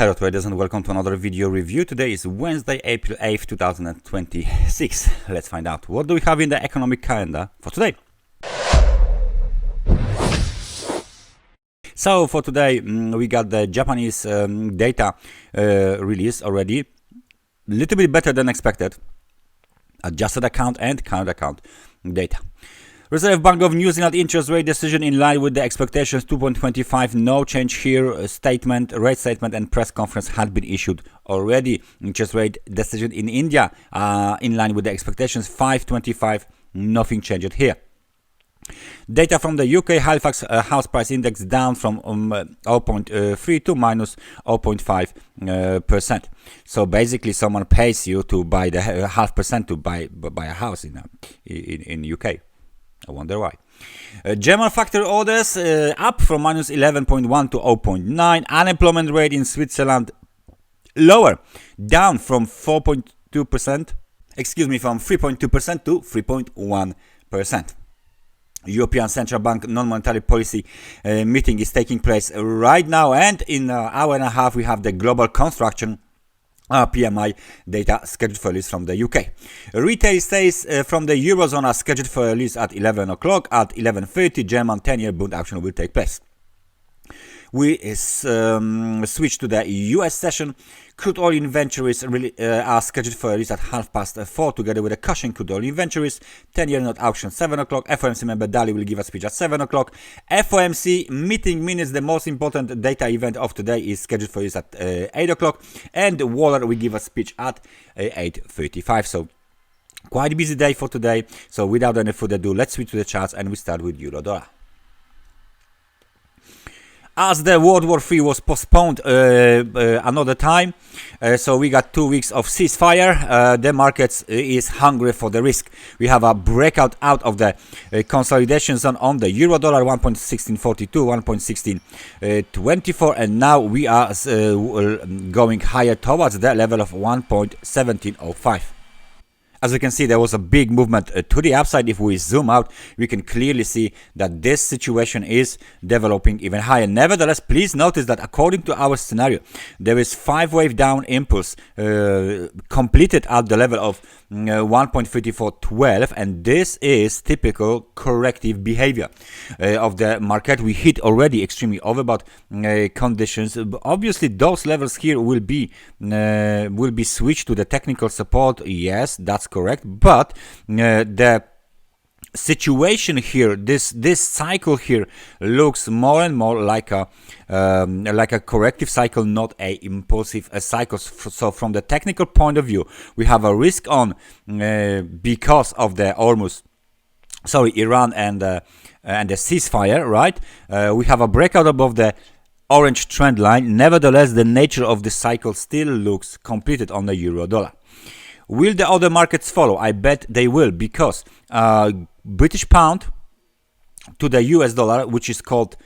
Hello traders and welcome to another video review. Today is Wednesday, April 8th, 2026. Let's find out what do we have in the economic calendar for today. So for today we got the Japanese data release already. Little bit better than expected. Adjusted account and current account data. Reserve Bank of New Zealand interest rate decision in line with the expectations, 2.25, no change here. Rate statement and press conference had been issued already. Interest rate decision in India in line with the expectations, 5.25, nothing changed here. Data from the UK Halifax house price index down from 0.3 to minus 0.5%. So basically someone pays you to buy the 0.5% to buy a house in UK. I wonder why. German factory orders up from minus 11.1 to 0.9. Unemployment rate in Switzerland lower, down from 4.2%. From 3.2% to 3.1%. European Central Bank non-monetary policy meeting is taking place right now, and in an hour and a half we have the global construction PMI data scheduled for release from the UK. Retail sales from the Eurozone are scheduled for release at 11 o'clock. At 11:30, German 10-year bond auction will take place. We switch to the US session. Crude oil inventories are scheduled for release at 4:30 together with the Cushing crude oil inventories. 10-year note auction 7 o'clock. FOMC member Daly will give a speech at 7 o'clock. FOMC meeting minutes, the most important data event of today, is scheduled for release at 8 o'clock. And Waller will give a speech at 8:35. So quite a busy day for today. So without any further ado, let's switch to the charts and we start with euro dollar. As the World War III was postponed another time, so we got 2 weeks of ceasefire. The markets is hungry for the risk. We have a breakout out of the consolidation zone on the euro dollar, 1.1642, 1.1624, and now we are going higher towards the level of 1.1705. As you can see, there was a big movement to the upside. If we zoom out, we can clearly see that this situation is developing even higher. Nevertheless, please notice that according to our scenario, there is 5-wave down impulse completed at the level of 1.3412, and this is typical corrective behavior of the market. We hit already extremely overbought conditions. Obviously, those levels here will be switched to the technical support. Yes, that's correct, but the situation here, this cycle here, looks more and more like a corrective cycle, not a impulsive cycle. So from the technical point of view, we have a risk on because of the Iran and the ceasefire, right? We have a breakout above the orange trend line. Nevertheless, the nature of the cycle still looks completed on the euro dollar. Will the other markets follow? I bet they will, because British pound to the US dollar, which is called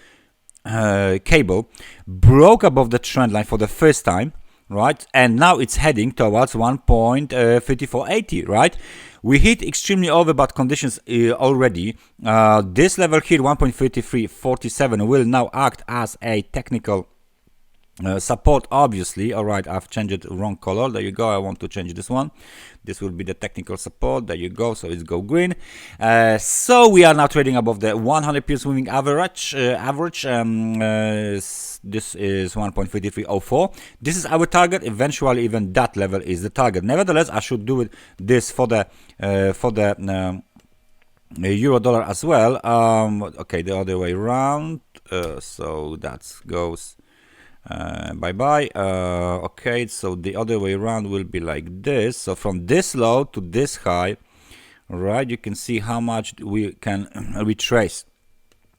cable, broke above the trend line for the first time, right? And now it's heading towards 1.3480, right? We hit extremely overbought conditions already. This level here, 1.3347, will now act as a technical support, obviously. All right, I've changed it wrong color. There you go. I want to change this one. This will be the technical support. There you go. So it's go green. So we are now trading above the 100 periods moving average. This is 1.3304. This is our target. Eventually, even that level is the target. Nevertheless, I should do this for the euro dollar as well. Okay, the other way around. So that goes. Bye-bye. Okay, so the other way around will be like this. So from this low to this high, right, you can see how much we can retrace.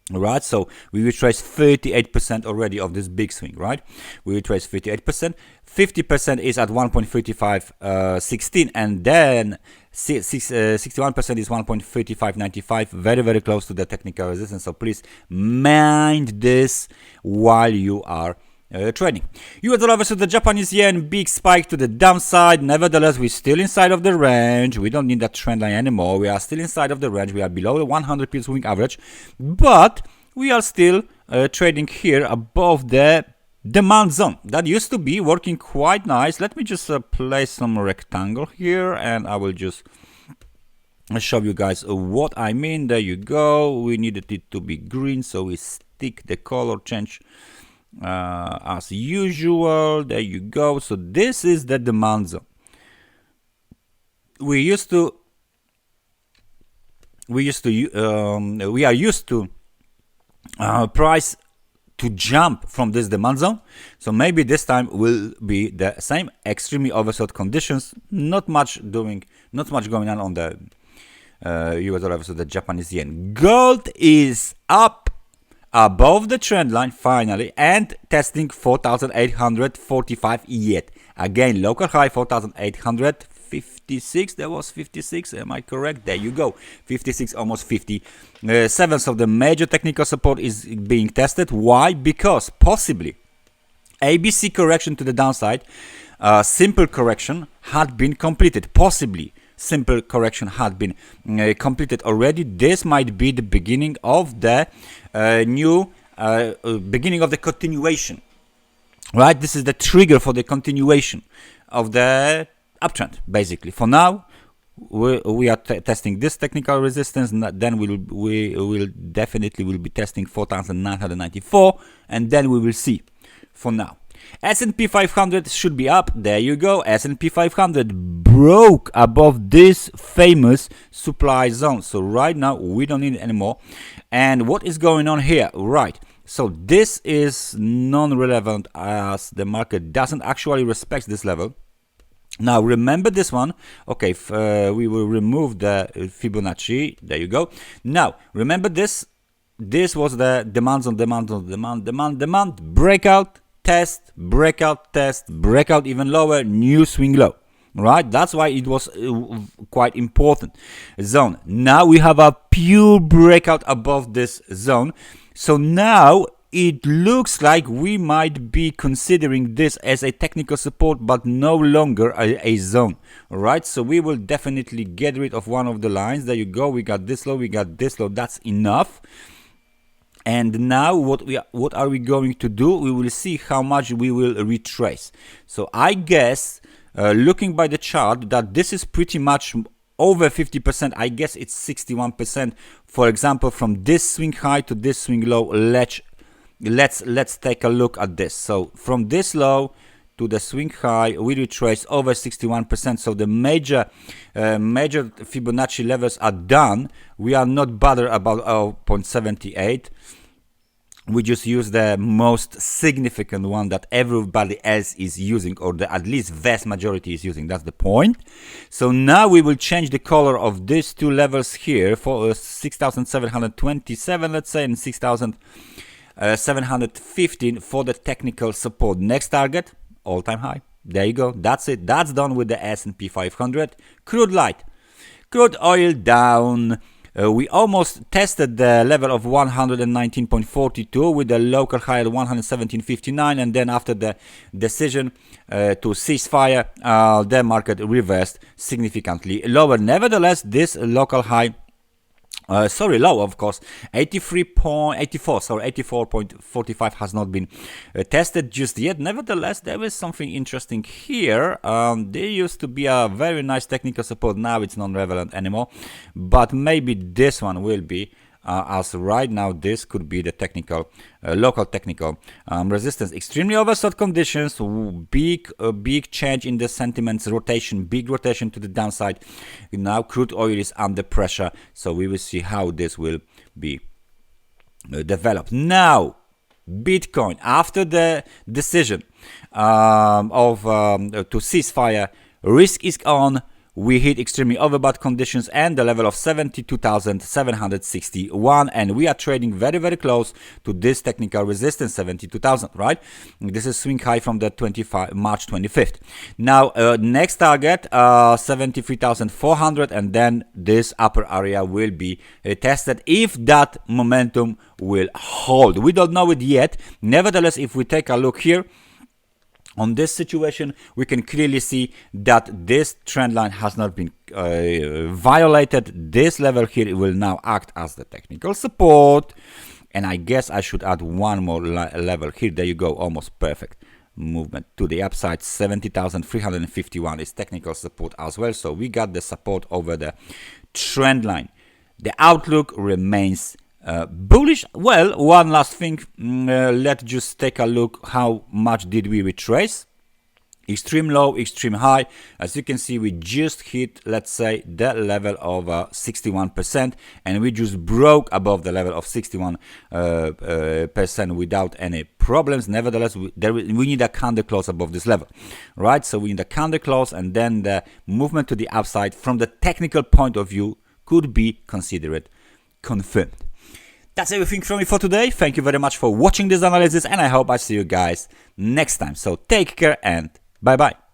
Right, so we retrace 38% already of this big swing, right? We retrace 38%. 50% is at 1.3516, and then 61% is 1.3595. Very, very close to the technical resistance. So please mind this while you are trading. US dollar versus the Japanese yen, big spike to the downside. Nevertheless, we're still inside of the range. We don't need that trend line anymore. We are still inside of the range. We are below the 100 periods moving average, but we are still trading here above the demand zone that used to be working quite nice. Let me just place some rectangle here, and I will just show you guys what I mean. There you go. We needed it to be green, so we stick the color change as usual. There you go. So this is the demand zone. We are used to price to jump from this demand zone. So maybe this time will be the same, extremely oversold conditions. Not much going on the US dollar versus the Japanese yen. Gold is up above the trend line finally and testing 4,845 yet. Again, local high 4,856. There was 56. Am I correct? There you go. 56, almost 50. 7th of the major technical support is being tested. Why? Because possibly ABC correction to the downside, simple correction had been completed. Possibly simple correction had been completed already. This might be the beginning of the beginning of the continuation. Right, this is the trigger for the continuation of the uptrend. Basically, for now, we are testing this technical resistance. Then we will definitely be testing 4,994, and then we will see. For now, S&P 500 should be up. There you go. S&P 500 broke above this famous supply zone. So right now we don't need it anymore. And what is going on here? Right. So this is non-relevant as the market doesn't actually respect this level. Now remember this one. Okay, we will remove the Fibonacci. There you go. Now remember this. This was the demand zone, demand, breakout, test, breakout, test, breakout even lower, new swing low. Right? That's why it was quite important zone. Now we have a pure breakout above this zone. So now it looks like we might be considering this as a technical support, but no longer a zone. Right? So we will definitely get rid of one of the lines. There you go. We got this low. We got this low. That's enough. And now what are we going to do? We will see how much we will retrace. So I guess looking by the chart that this is pretty much over 50%. I guess it's 61%. For example, from this swing high to this swing low, let's take a look at this. So from this low to the swing high, we retrace over 61%. So the major Fibonacci levels are done. We are not bothered about 0.78. We just use the most significant one that everybody else is using, or the at least vast majority is using. That's the point. So now we will change the color of these two levels here for 6,727, let's say, and 6,715 for the technical support. Next target, all-time high. There you go. That's it. That's done with the S&P 500. Crude light. Crude oil down. We almost tested the level of 119.42 with the local high at 117.59, and then after the decision to ceasefire, the market reversed significantly lower. Nevertheless, this local high, low, of course, 84.45 has not been tested just yet. Nevertheless, there is something interesting here. There used to be a very nice technical support. Now it's non-relevant anymore, but maybe this one will be, as right now this could be the technical, local technical resistance. Extremely oversold conditions, big change in the sentiments, rotation, big rotation to the downside. Now crude oil is under pressure, so we will see how this will be developed. Now Bitcoin, after the decision to ceasefire, risk is on. We hit extremely overbought conditions and the level of 72,761, and we are trading very, very close to this technical resistance, 72,000, right? This is swing high from the March 25th. Now, next target, 73,400, and then this upper area will be tested if that momentum will hold. We don't know it yet. Nevertheless, if we take a look here, on this situation, we can clearly see that this trend line has not been violated. This level here will now act as the technical support. And I guess I should add one more level here. There you go, almost perfect movement to the upside. 70,351 is technical support as well. So we got the support over the trend line. The outlook remains bullish. Well, one last thing, let's just take a look how much did we retrace. Extreme low, extreme high. As you can see, we just hit, let's say, the level of 61%, and we just broke above the level of 61% without any problems. Nevertheless, we need a candle close above this level, right? So we need a candle close, and then the movement to the upside from the technical point of view could be considered confirmed. That's everything from me for today. Thank you very much for watching this analysis, and I hope I see you guys next time. So take care and bye-bye.